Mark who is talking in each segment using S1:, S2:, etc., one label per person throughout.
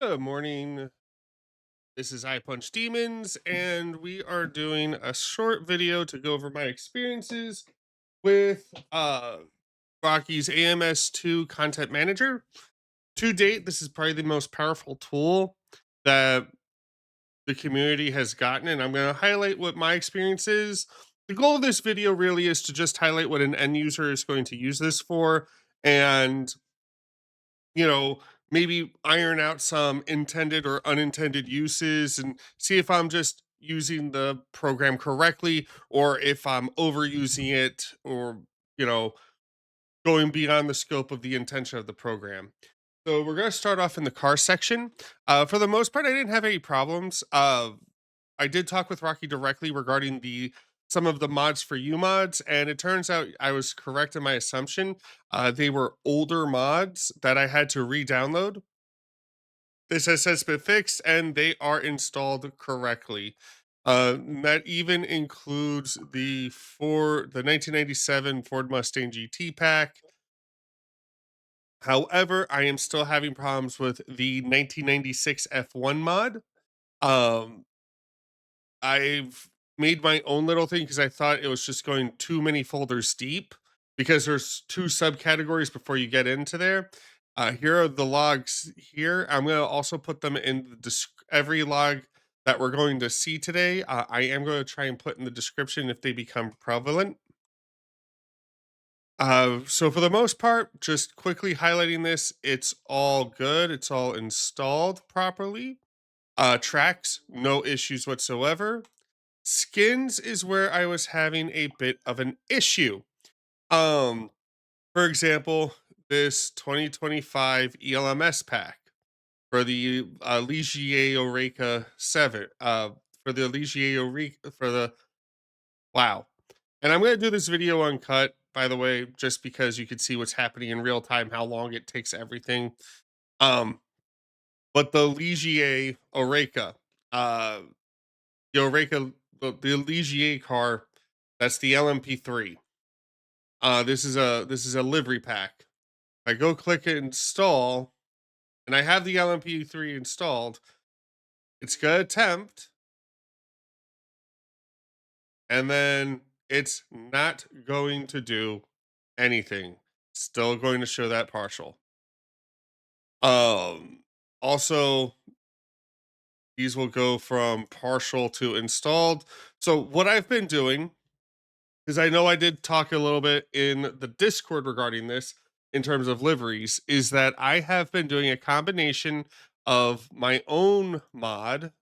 S1: Good morning. This is I Punch Demons, and we are doing a short video to go over my experiences with Rocky's AMS 2 Content Manager. To date, this is probably the most powerful tool that the community has gotten, and I'm going to highlight what my experience is. The goal of this video really is to just highlight what an end user is going to use this for, and you know, maybe iron out some intended or unintended uses and see if I'm just using the program correctly or if I'm overusing it or, you know, going beyond the scope of the intention of the program. So we're going to start off in the car section. For the most part, I didn't have any problems. I did talk with Rocky directly regarding the some of the mods for U mods, and it turns out I was correct in my assumption. They were older mods that I had to re-download. This has been fixed, and they are installed correctly. That even includes the 1997 Ford Mustang GT pack. However, I am still having problems with the 1996 F1 mod. Um, I've made my own little thing because I thought it was just going too many folders deep because there's two subcategories before you get into there. Here are the logs here. I'm going to also put them in every log that we're going to see today. I am going to try and put in the description if they become prevalent. So for the most part, just quickly highlighting this, it's all good. It's all installed properly. Tracks, no issues whatsoever. Skins is where I was having a bit of an issue. Um, for example, this 2025 ELMS pack for the Ligier Oreca 7, for the Ligier Oreca, for the wow. And I'm going to do this video uncut, by the way, just because you can see what's happening in real time, how long it takes everything. Um, but the Ligier Oreca, uh, the Oreca, the Ligier car, that's the LMP3. This is a livery pack. I go click install, and I have the LMP3 installed. It's gonna attempt, and then it's not going to do anything. Still going to show that partial. Um, Also, these will go from partial to installed. So what I've been doing, because I know I did talk a little bit in the Discord regarding this in terms of liveries, is that I have been doing a combination of my own mod.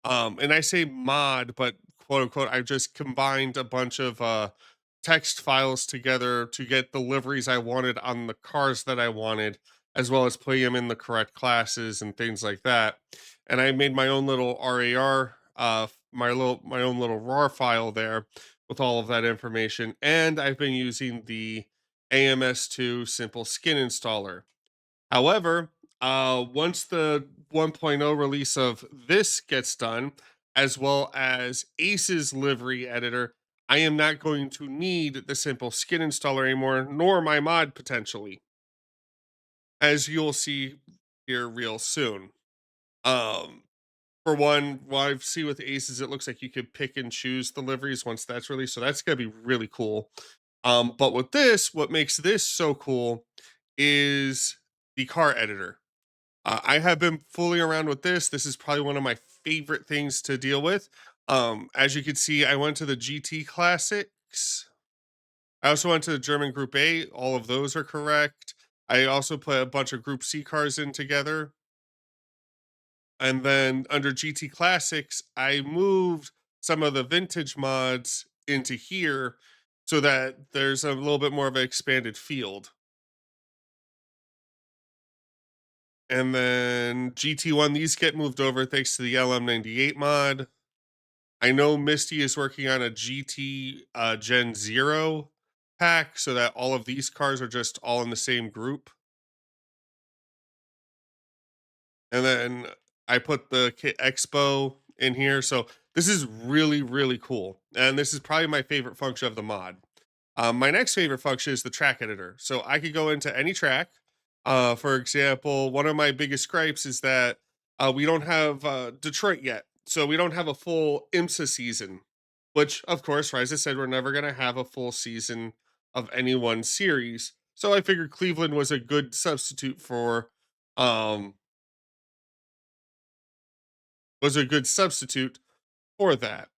S1: And I say mod, but quote unquote, I've just combined a bunch of text files together to get the liveries I wanted on the cars that I wanted, as well as putting them in the correct classes and things like that. And I made my own little RAR, my own little RAR file there with all of that information. And I've been using the AMS2 simple skin installer. However, once the 1.0 release of this gets done, as well as Ace's livery editor, I am not going to need the simple skin installer anymore, nor my mod potentially, as you'll see here real soon. Um, for one, what I see with Aces, it looks like you could pick and choose the liveries once that's released, so that's gonna be really cool. But with this, what makes this so cool is the car editor. I have been fooling around with this. This is probably one of my favorite things to deal with. As you can see, I went to the GT Classics. I also went to the German Group A. All of those are correct. I also put a bunch of Group C cars in together. And then under GT Classics, I moved some of the vintage mods into here so that there's a little bit more of an expanded field. And then GT1, these get moved over thanks to the LM98 mod. I know Misty is working on a GT Gen Zero pack so that all of these cars are just all in the same group. And then I put the Expo in here. So this is really, really cool. And this is probably my favorite function of the mod. My next favorite function is the track editor. So I could go into any track. For example, one of my biggest gripes is that We don't have Detroit yet, so we don't have a full IMSA season. Which, of course, as I said, we're never going to have a full season of any one series. So I figured Cleveland was a good substitute um for that,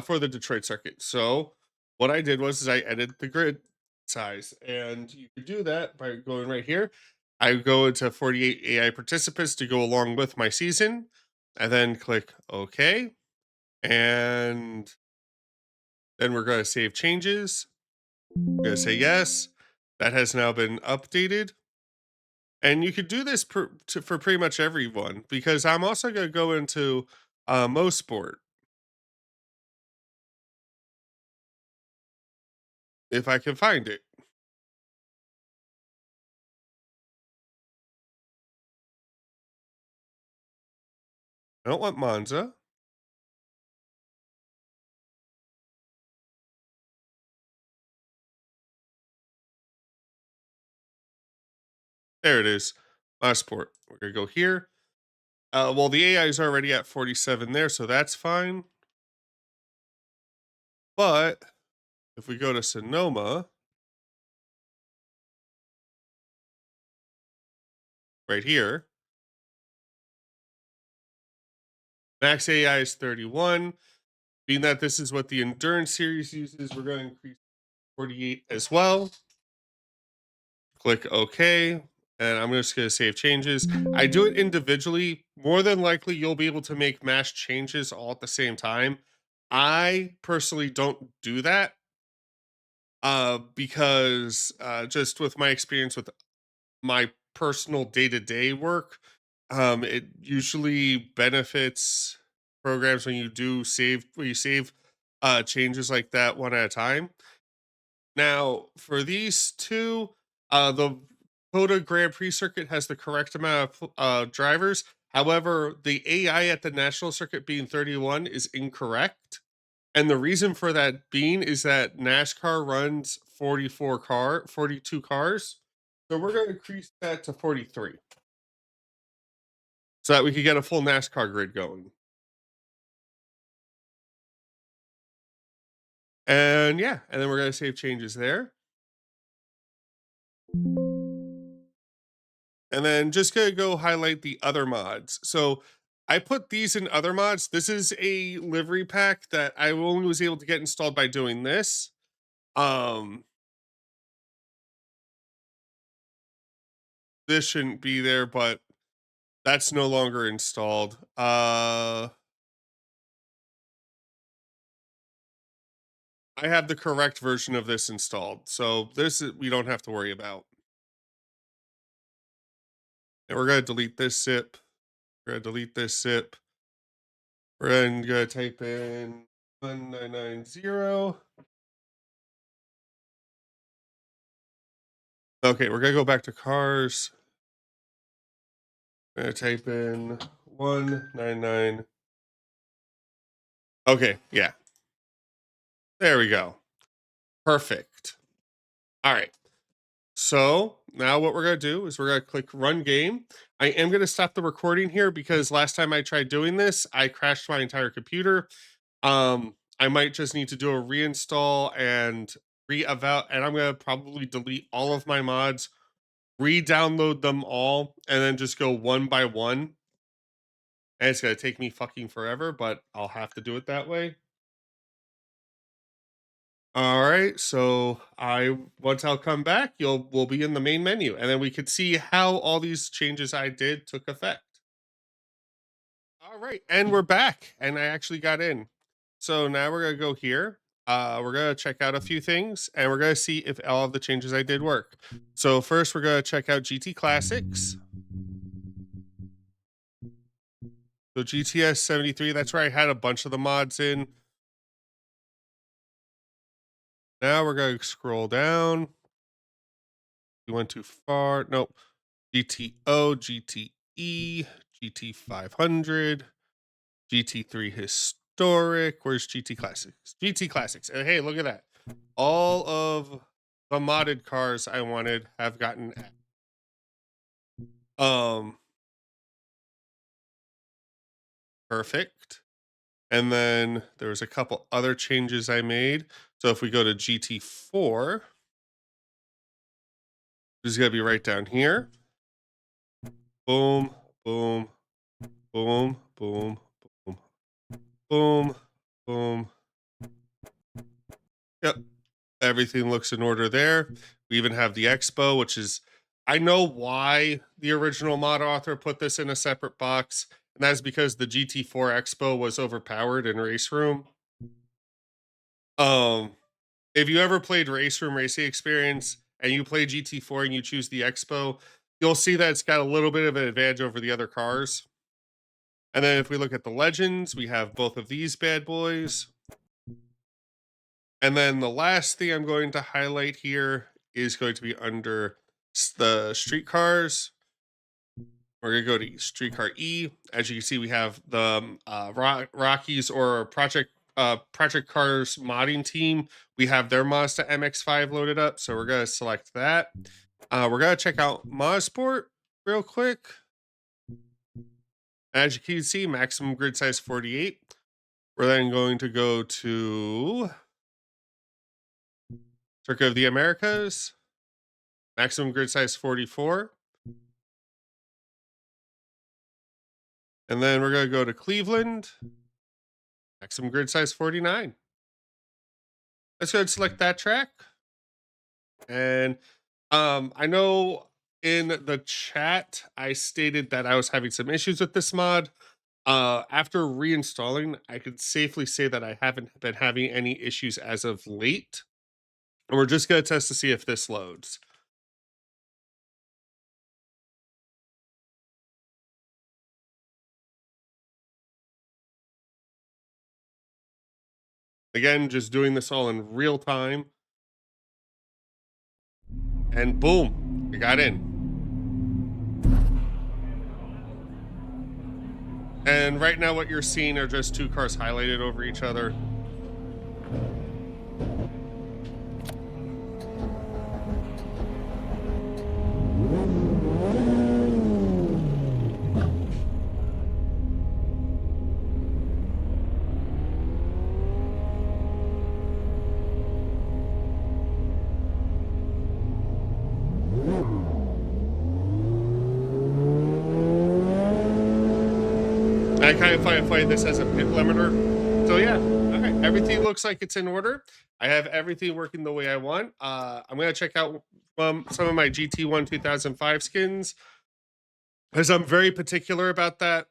S1: for the Detroit circuit. So what I did was is I edited the grid size, and you could do that by going right here. I go into 48 AI participants to go along with my season, and then click OK, and then we're going to save changes. We're going to say yes. That has now been updated. And you could do this for pretty much everyone because I'm also going to go into most sport if I can find it. I don't want Monza. There it is. My sport. We're going to go here. Well, the AI is already at 47 there, so that's fine. But if we go to Sonoma right here, max AI is 31. Being that this is what the endurance series uses, we're going to increase 48 as well. Click OK. And I'm just going to save changes. I do it individually. More than likely, you'll be able to make mass changes all at the same time. I personally don't do that because just with my experience with my personal day-to-day work, it usually benefits programs when you save changes like that one at a time. Now, for these two, the Coda Grand Prix circuit has the correct amount of drivers. However, the AI at the national circuit being 31 is incorrect. And the reason for that being is that NASCAR runs 42 cars. So we're going to increase that to 43 so that we could get a full NASCAR grid going. And yeah, and then we're going to save changes there. And then just gonna go highlight the other mods. So I put these in other mods. This is a livery pack that I only was able to get installed by doing this. Um, this shouldn't be there, but that's no longer installed. I have the correct version of this installed, so we don't have to worry about. And we're gonna delete this zip. We're gonna delete this zip. We're then gonna type in 1990. Okay, we're gonna go back to cars. I'm gonna type in 199. Okay, yeah. There we go. Perfect. All right. So now what we're gonna do is we're gonna click run game. I am gonna stop the recording here because last time I tried doing this, I crashed my entire computer. I might just need to do a reinstall and re-eval, and I'm gonna probably delete all of my mods, re-download them all, and then just go one by one. And it's gonna take me fucking forever, but I'll have to do it that way. All right, so I once I'll come back, we'll be in the main menu, and then we could see how all these changes I did took effect. All right, and we're back, and I actually got in. So now we're gonna go here. We're gonna check out a few things, and we're gonna see if all of the changes I did work. So first, we're gonna check out GT Classics. So GTS 73. That's where I had a bunch of the mods in. Now we're gonna scroll down. We went too far. Nope. GTO, GTE, GT500, GT3 Historic. Where's GT Classics? GT Classics. And hey, look at that. All of the modded cars I wanted have gotten. Um, Perfect. And then there was a couple other changes I made. So if we go to GT4, this is going to be right down here. Boom, boom, boom, boom, boom, boom, boom. Yep. Everything looks in order there. We even have the Expo, which is, I know why the original mod author put this in a separate box, and that's because the GT4 Expo was overpowered in Race Room. Um, if you ever played Race Room Racing Experience and you play GT4 and you choose the Expo, you'll see that it's got a little bit of an advantage over the other cars. And then if we look at the Legends, we have both of these bad boys. And then the last thing I'm going to highlight here is going to be under the streetcars. We're going to go to streetcar E. As you can see, we have the Rockies or Project Cars modding team. We have their Mazda MX-5 loaded up, so we're going to select that. We're going to check out Mosport real quick. As you can see, maximum grid size 48. We're then going to go to Circuit of the Americas. Maximum grid size 44. And then we're going to go to Cleveland. Maximum grid size 49. Let's go ahead and select that track. And I know in the chat I stated that I was having some issues with this mod. After reinstalling, I could safely say that I haven't been having any issues as of late. And we're just going to test to see if this loads. Again, just doing this all in real time. And boom, we got in. And right now what you're seeing are just two cars highlighted over each other. I kind of find this as a pit limiter. So yeah, okay, everything looks like it's in order. I have everything working the way I want. I'm gonna check out some of my GT1 2005 skins because I'm very particular about that.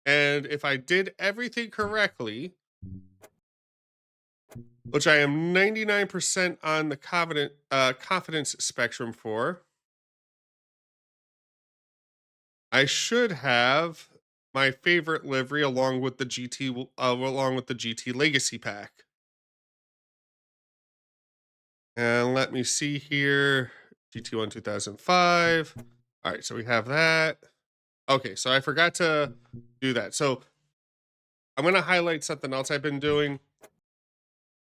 S1: And if I did everything correctly, which I am 99% on the confidence spectrum for, I should have my favorite livery along with the GT Legacy pack. And let me see here. GT1 2005. All right, so we have that. Okay, so I forgot to do that. So I'm going to highlight something else I've been doing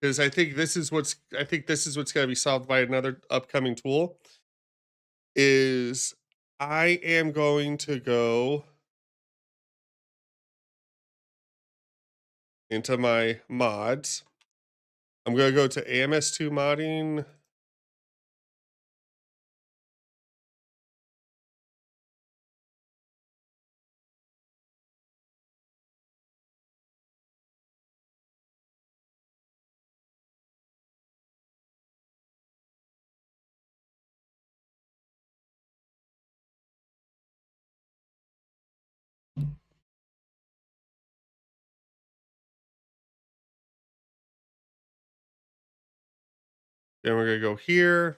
S1: because I think this is what's going to be solved by another upcoming tool is I am going to go into my mods. I'm going to go to AMS2 modding. Then we're going to go here.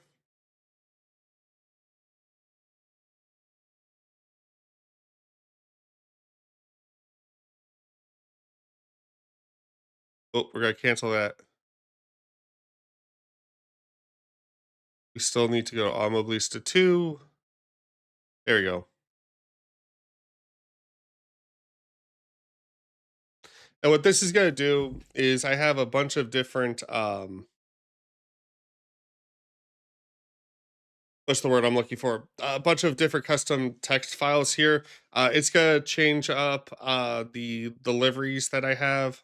S1: Oh, we're going to cancel that. We still need to go to Automobilista 2. There we go. And what this is going to do is I have a bunch of different what's the word I'm looking for? A bunch of different custom text files here. It's gonna change up the liveries that I have.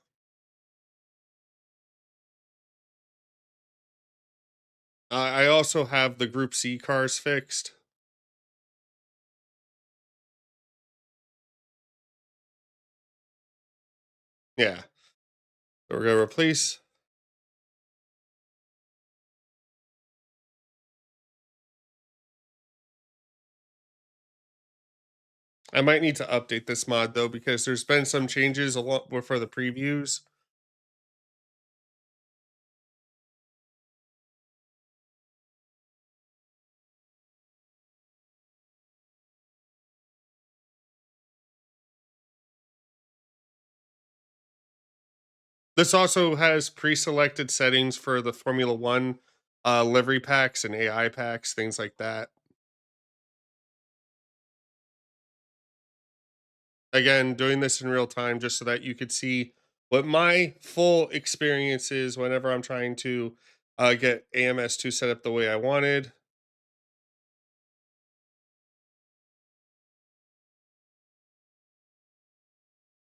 S1: I also have the Group C cars fixed. Yeah, so we're gonna replace. I might need to update this mod though because there's been some changes a lot more for the previews. This also has pre-selected settings for the Formula One livery packs and AI packs, things like that. Again, doing this in real time just so that you could see what my full experience is whenever I'm trying to get AMS to set up the way I wanted.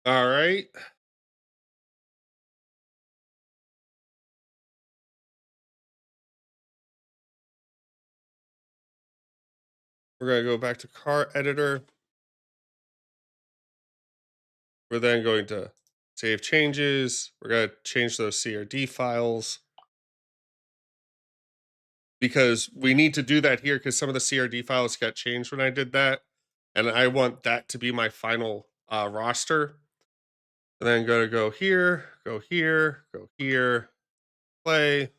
S1: All right, we're going to go back to car editor. We're then going to save changes. We're going to change those CRD files because we need to do that here because some of the CRD files got changed when I did that. And I want that to be my final roster. And then go here, go here, go here, play.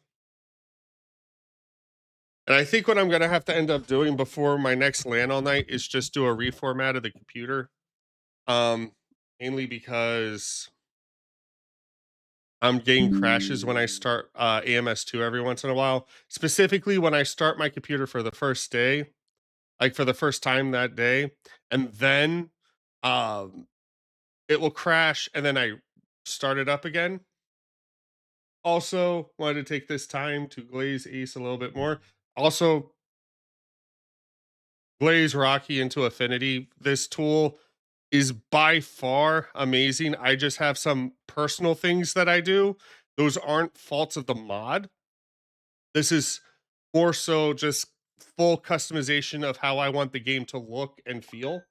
S1: And I think what I'm going to have to end up doing before my next LAN all night is just do a reformat of the computer. Um, Mainly because I'm getting crashes when I start AMS2 every once in a while. Specifically when I start my computer for the first day, like for the first time that day, and then um it will crash and then I start it up again. Also, wanted to take this time to glaze Ace a little bit more. Also, glaze Rocky into Affinity. This tool is by far amazing. I just have some personal things that I do. Those aren't faults of the mod. This is more so just full customization of how I want the game to look and feel.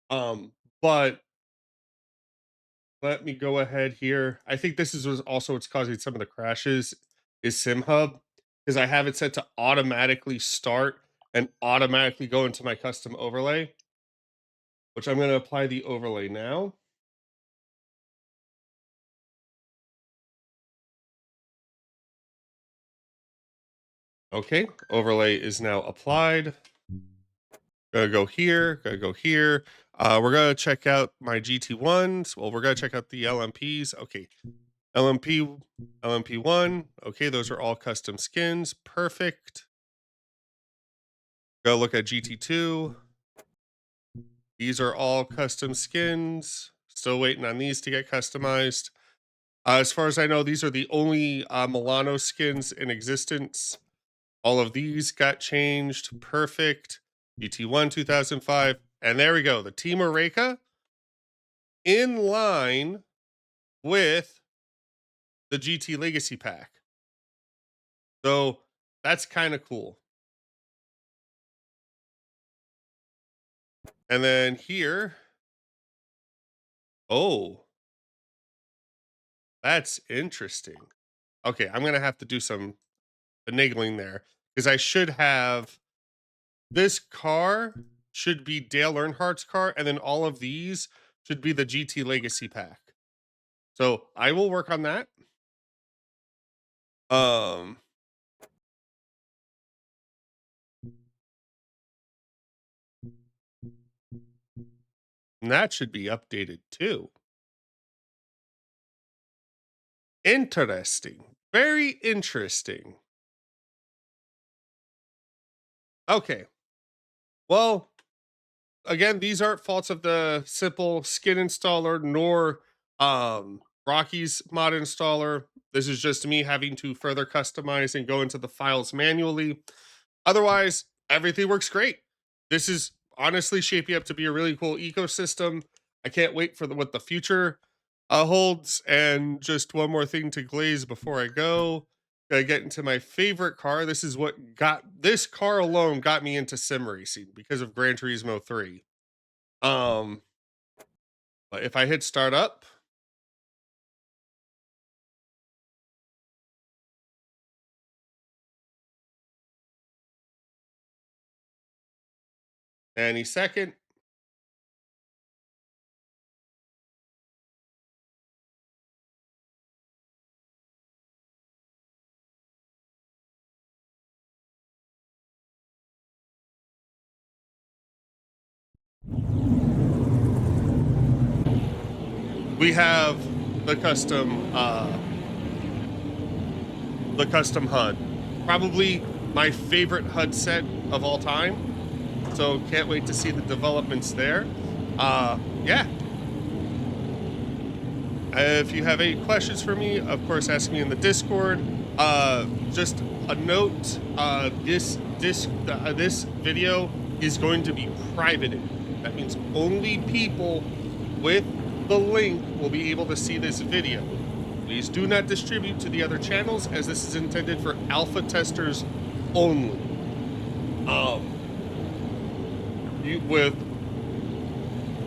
S1: But let me go ahead here. I think this is also what's causing some of the crashes is SimHub because I have it set to automatically start and automatically go into my custom overlay, which I'm going to apply the overlay now. Okay, overlay is now applied. Gonna go here, gonna go here. We're gonna check out my GT1s. Well, we're gonna check out the LMPs. Okay, LMP, LMP1. Okay, those are all custom skins. Perfect. Go look at GT2. These are all custom skins. Still waiting on these to get customized. As far as I know, these are the only Milano skins in existence. All of these got changed. Perfect. GT1 2005. And there we go. The Team Eureka in line with the GT Legacy Pack. So that's kind of cool. And then here, oh, that's interesting. Okay, I'm going to have to do some finagling there because I should have this car should be Dale Earnhardt's car, and then all of these should be the GT Legacy Pack. So I will work on that. Um, and that should be updated too. Interesting. Very interesting. Okay. Well, again, these aren't faults of the simple skin installer nor Rocky's mod installer. This is just me having to further customize and go into the files manually. Otherwise, everything works great. This is honestly shaping up to be a really cool ecosystem. I can't wait for what the future holds. And just one more thing to glaze before I go. I get into my favorite car. This is what got this car alone got me into sim racing because of Gran Turismo 3. Um, but if I hit start up any second, we have the custom HUD. Probably my favorite HUD set of all time. So can't wait to see the developments there. Yeah. If you have any questions for me, of course, ask me in the Discord. Just a note: this video is going to be privated. That means only people with the link will be able to see this video. Please do not distribute to the other channels, as this is intended for alpha testers only. Um,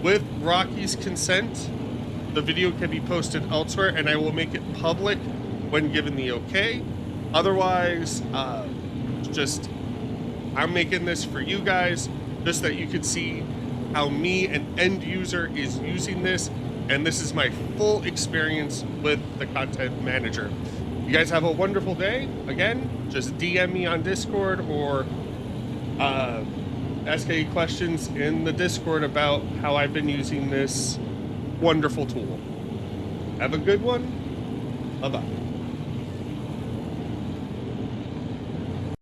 S1: with Rocky's consent, the video can be posted elsewhere, and I will make it public when given the okay. Otherwise, just I'm making this for you guys, just that you could see how me, an end user, is using this, and this is my full experience with the content manager. You guys have a wonderful day. Again, just DM me on Discord or ask any questions in the Discord about how I've been using this wonderful tool. Have a good one. Bye-bye.